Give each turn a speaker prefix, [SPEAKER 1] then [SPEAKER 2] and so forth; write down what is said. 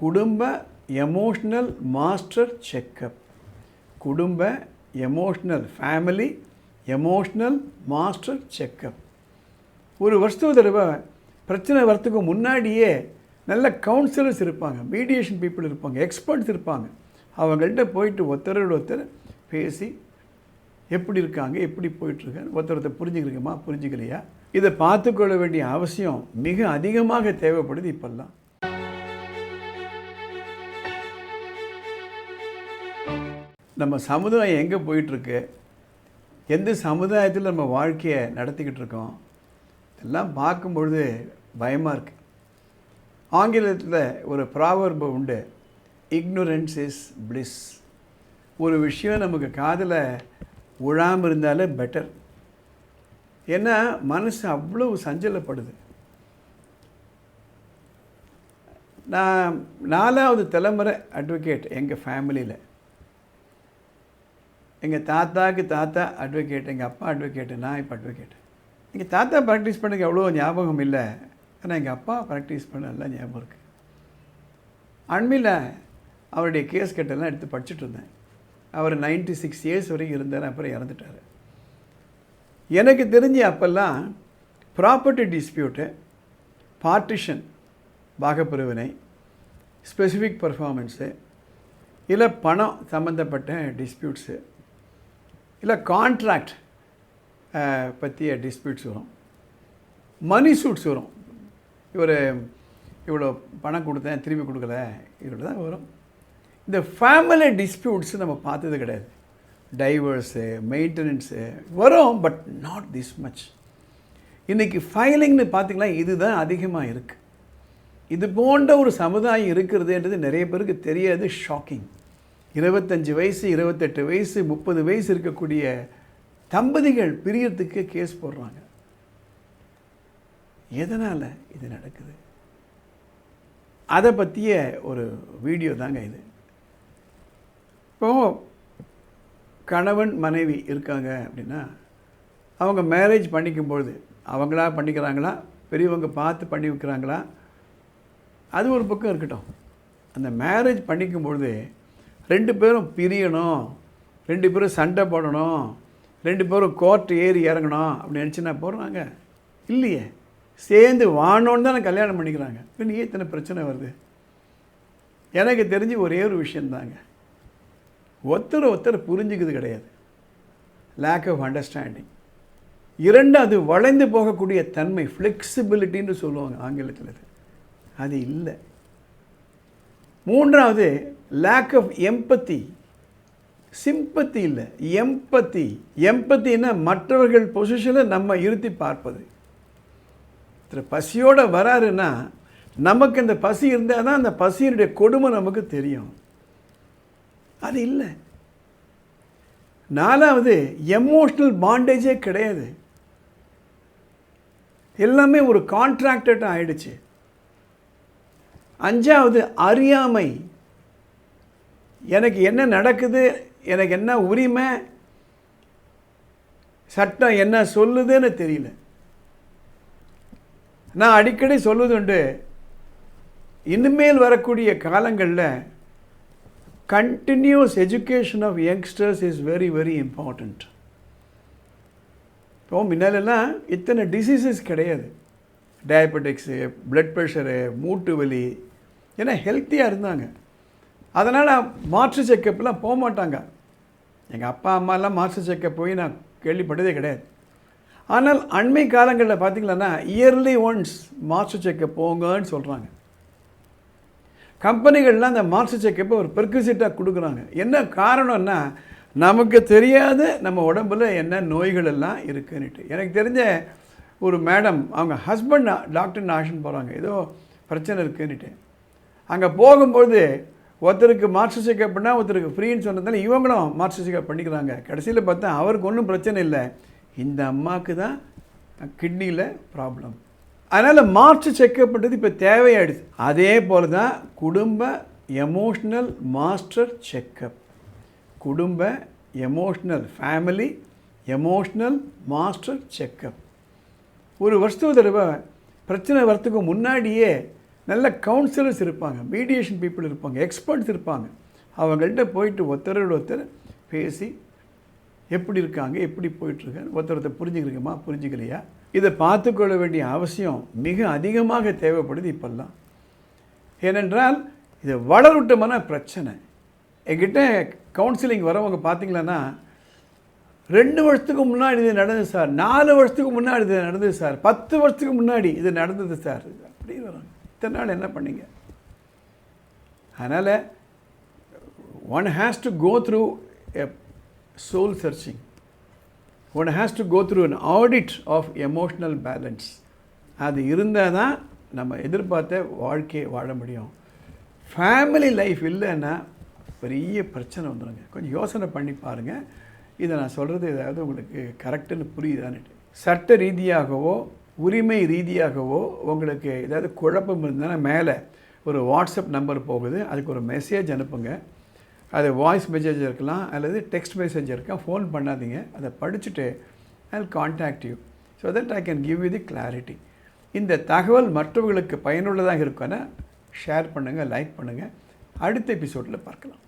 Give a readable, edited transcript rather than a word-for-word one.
[SPEAKER 1] குடும்ப emotional master checkup. குடும்ப emotional family emotional master checkup. ஒரு வருஷத்துக்கு தடவை பிரச்சனை வரத்துக்கு முன்னாடியே நல்ல கவுன்சிலர்ஸ் இருப்பாங்க, மீடியேஷன் பீப்புள் இருப்பாங்க, எக்ஸ்பர்ட்ஸ் இருப்பாங்க. அவங்கள்ட்ட போயிட்டு ஒருத்தரோட ஒருத்தர் பேசி எப்படி இருக்காங்க, எப்படி போயிட்டுருக்காங்க, ஒருத்தர் புரிஞ்சுக்கிறீங்கம்மா, புரிஞ்சுக்கலையா, இதை பார்த்துக்கொள்ள வேண்டிய அவசியம் மிக அதிகமாக தேவைப்படுது இப்போல்லாம். நம்ம சமுதாயம் எங்கே போயிட்டுருக்கு, எந்த சமுதாயத்தில் நம்ம வாழ்க்கையை நடத்திக்கிட்டு இருக்கோம், இதெல்லாம் பார்க்கும்பொழுது பயமாக இருக்குது. ஆங்கிலத்தில் ஒரு ப்ராவர்பு உண்டு, இக்னோரன்ஸ் இஸ் பிளிஸ். ஒரு விஷயம் நமக்கு காதில் விழாமல் இருந்தாலே பெட்டர். ஏன்னா மனசு அவ்வளவு சஞ்சலப்படுது. நான் 4வது தலைமுறை அட்வொகேட் எங்கள் ஃபேமிலியில். எங்கள் தாத்தாவுக்கு தாத்தா அட்வொகேட், எங்கள் அப்பா அட்வொகேட்டு, நான் இப்போ அட்வொகேட்டு. எங்கள் தாத்தா ப்ராக்டிஸ் பண்ணக்கு அவ்வளோ ஞாபகம் இல்லை, ஆனால் எங்கள் அப்பா ப்ராக்டிஸ் பண்ண நல்லா ஞாபகம் இருக்குது. அண்மையில் அவருடைய கேஸ் கட்டெல்லாம் எடுத்து படிச்சுட்டு இருந்தேன். அவர் 96 இயர்ஸ் வரைக்கும் இருந்தார், அப்புறம் இறந்துட்டார். எனக்கு தெரிஞ்சு அப்போல்லாம் ப்ராப்பர்ட்டி டிஸ்பியூட்டு, பார்ட்டிஷன் பாகப்பிரிவினை, ஸ்பெசிஃபிக் பர்ஃபார்மன்ஸு, இல்லை பணம் சம்மந்தப்பட்ட டிஸ்பியூட்ஸு, இல்லை கான்ட்ராக்ட் பற்றிய டிஸ்பியூட்ஸ் வரும், மணி சூட்ஸ் வரும். இவ்வளோ பணம் கொடுத்தேன் திரும்பி கொடுக்கல, இவ்வளோ தான் வரும். இந்த ஃபேமிலி டிஸ்பியூட்ஸ் நம்ம பார்த்தது கிடையாது. டைவர்ஸு, மெயின்டெனன்ஸு வரும், பட் நாட் திஸ் மச். இன்றைக்கி ஃபைலிங்னு பார்த்திங்கன்னா இதுதான் அதிகமாக இருக்குது. இது போன்ற ஒரு சமுதாயம் இருக்கிறதுன்றது நிறைய பேருக்கு தெரியாது. ஷாக்கிங். 25 வயசு, 28 வயசு, 30 வயசு இருக்கக்கூடிய தம்பதிகள் பிரியறதுக்கு கேஸ் போடுறாங்க. எதனால் இது நடக்குது? அதை பற்றிய ஒரு வீடியோ தாங்க இது. இப்போது கணவன் மனைவி இருக்காங்க அப்படின்னா, அவங்க மேரேஜ் பண்ணிக்கும்பொழுது அவங்களா பண்ணிக்கிறாங்களா, பெரியவங்க பார்த்து பண்ணி வைக்கிறாங்களா, அது ஒரு பக்கம் இருக்கட்டும். அந்த மேரேஜ் பண்ணிக்கும்பொழுது 2 பேரும் பிரியணும், 2 பேரும் சண்டை போடணும், 2 பேரும் கோர்ட் ஏறி இறங்கணும் அப்படின்னு நினச்சினா போடுறாங்க? இல்லையே. சேர்ந்து வானோன்னு தான் கல்யாணம் பண்ணிக்கிறாங்க. இப்போ நீ இத்தனை பிரச்சனை வருது? எனக்கு தெரிஞ்சு ஒரே ஒரு விஷயந்தாங்க, ஒருத்தர் புரிஞ்சுக்கிறது கிடையாது. Lack of understanding. 2வது வளைந்து போகக்கூடிய தன்மை, ஃப்ளெக்சிபிலிட்டின்னு சொல்லுவாங்க ஆங்கிலத்தில், அது இல்லை. 3வது லேக் ஆஃப் எம்பத்தி. சிம்பத்தி இல்லை, எம்பத்தி. எம்பத்தின்னா மற்றவர்கள் பொசிஷனில் நம்ம இருத்தி பார்ப்பது. பசியோடு வராருன்னா நமக்கு அந்த பசி இருந்தால் தான் அந்த பசியினுடைய கொடுமை நமக்கு தெரியும். அது இல்லை. 4வது எமோஷ்னல் பாண்டேஜே கிடையாது. எல்லாமே ஒரு கான்ட்ராக்டட் ஆகிடுச்சு. 5வது அறியாமை. எனக்கு என்ன நடக்குது, எனக்கு என்ன உரிமை, சட்டம் என்ன சொல்லுதுன்னு தெரியல. நான் அடிக்கடி சொல்லுதுண்டு, இனிமேல் வரக்கூடிய காலங்களில் continuous education of youngsters is very very important. இப்போ முன்னாலெல்லாம் இத்தனை டிசீசஸ் கிடையாது. டயபெட்டிக்ஸு, பிளட் ப்ரெஷரு, மூட்டு வலி, ஏன்னா ஹெல்த்தியாக இருந்தாங்க. அதனால் மாற்று செக்கப்லாம் போக மாட்டாங்க. எங்கள் அப்பா அம்மாலாம் மாற்று செக்கப் போய் நான் கேள்விப்பட்டதே கிடையாது. ஆனால் அண்மை காலங்களில் பார்த்திங்கன்னா இயர்லி ஒன்ஸ் மாற்று செக்கப் போங்கன்னு சொல்கிறாங்க. கம்பெனிகள்லாம் அந்த மாற்று செக்கப்பை ஒரு பெர்குசிட்டாக கொடுக்குறாங்க. என்ன காரணம்னா, நமக்கு தெரியாத நம்ம உடம்பில் என்ன நோய்கள் எல்லாம் இருக்குன்னுட்டு. எனக்கு தெரிஞ்ச ஒரு மேடம், அவங்க ஹஸ்பண்ட் டாக்டர் ஆக்ஷன் போகிறாங்க, ஏதோ பிரச்சனை இருக்குன்னுட்டு. அங்கே போகும்போது ஒருத்தருக்கு மாற்று செக்கப்னா ஒருத்தருக்கு ஃப்ரீன்னு சொன்னதால இவங்களும் மாற்று செக்கப் பண்ணிக்கிறாங்க. கடைசியில் பார்த்தா அவருக்கு ஒன்றும் பிரச்சனை இல்லை, இந்த அம்மாவுக்கு தான் கிட்னியில் ப்ராப்ளம். அதனால் மாற்று செக்கப் பண்ணுறது இப்போ தேவையாயிடுது. அதே போல் தான் குடும்ப எமோஷ்னல் மாஸ்டர் செக்கப். குடும்ப emotional family emotional master checkup. ஒரு வருஷத்துக்கு தடவை பிரச்சனை வரத்துக்கு முன்னாடியே நல்ல கவுன்சிலர்ஸ் இருப்பாங்க, மீடியேஷன் பீப்புள் இருப்பாங்க, எக்ஸ்பர்ட்ஸ் இருப்பாங்க. அவங்கள்ட்ட போயிட்டு ஒருத்தரோட ஒருத்தர் பேசி எப்படி இருக்காங்க, எப்படி போயிட்டுருக்காங்க, ஒருத்தர் புரிஞ்சுக்கிறீங்கம்மா, புரிஞ்சுக்கலையா, இதை பார்த்துக்கொள்ள வேண்டிய அவசியம் மிக அதிகமாக தேவைப்படுது இப்போல்லாம். ஏனென்றால் இது வளரவிட்டமான பிரச்சனை. என்கிட்ட கவுன்சிலிங் வரவங்க பார்த்தீங்களன்னா 2 வருஷத்துக்கு முன்னாடி இது நடந்தது சார், 4 வருஷத்துக்கு முன்னாடி இது நடந்தது சார், 10 வருஷத்துக்கு முன்னாடி இது நடந்தது சார், அப்படி வராங்க. இத்தனை நாள் என்ன பண்ணீங்க? அதனால் one has to go through a soul searching. One has to go through an audit of emotional balance. அது இருந்தால் தான் நம்ம எதிர்பார்த்த வாழ்க்கையை வாழ முடியும். ஃபேமிலி லைஃப் இல்லைன்னா பெரிய பிரச்சனை வந்துடுங்க. கொஞ்சம் யோசனை பண்ணி பாருங்கள். இதை நான் சொல்கிறது ஏதாவது உங்களுக்கு கரெக்டுன்னு புரியுதான்னு. சட்ட ரீதியாகவோ உரிமை ரீதியாகவோ உங்களுக்கு ஏதாவது குழப்பம் இருந்தால் மேலே ஒரு வாட்ஸ்அப் நம்பர் போகுது, அதுக்கு ஒரு மெசேஜ் அனுப்புங்க. அது வாய்ஸ் மெசேஜ் இருக்கலாம் அல்லது டெக்ஸ்ட் மெசேஜ் இருக்கலாம். ஃபோன் பண்ணாதீங்க, அதை படிச்சுட்டு I will contact you so that I can give you the clarity. இந்த தகவல் மற்றவர்களுக்கு பயனுள்ளதாக இருக்குன்னா ஷேர் பண்ணுங்கள், லைக் பண்ணுங்கள். அடுத்த எபிசோடில் பார்க்கலாம்.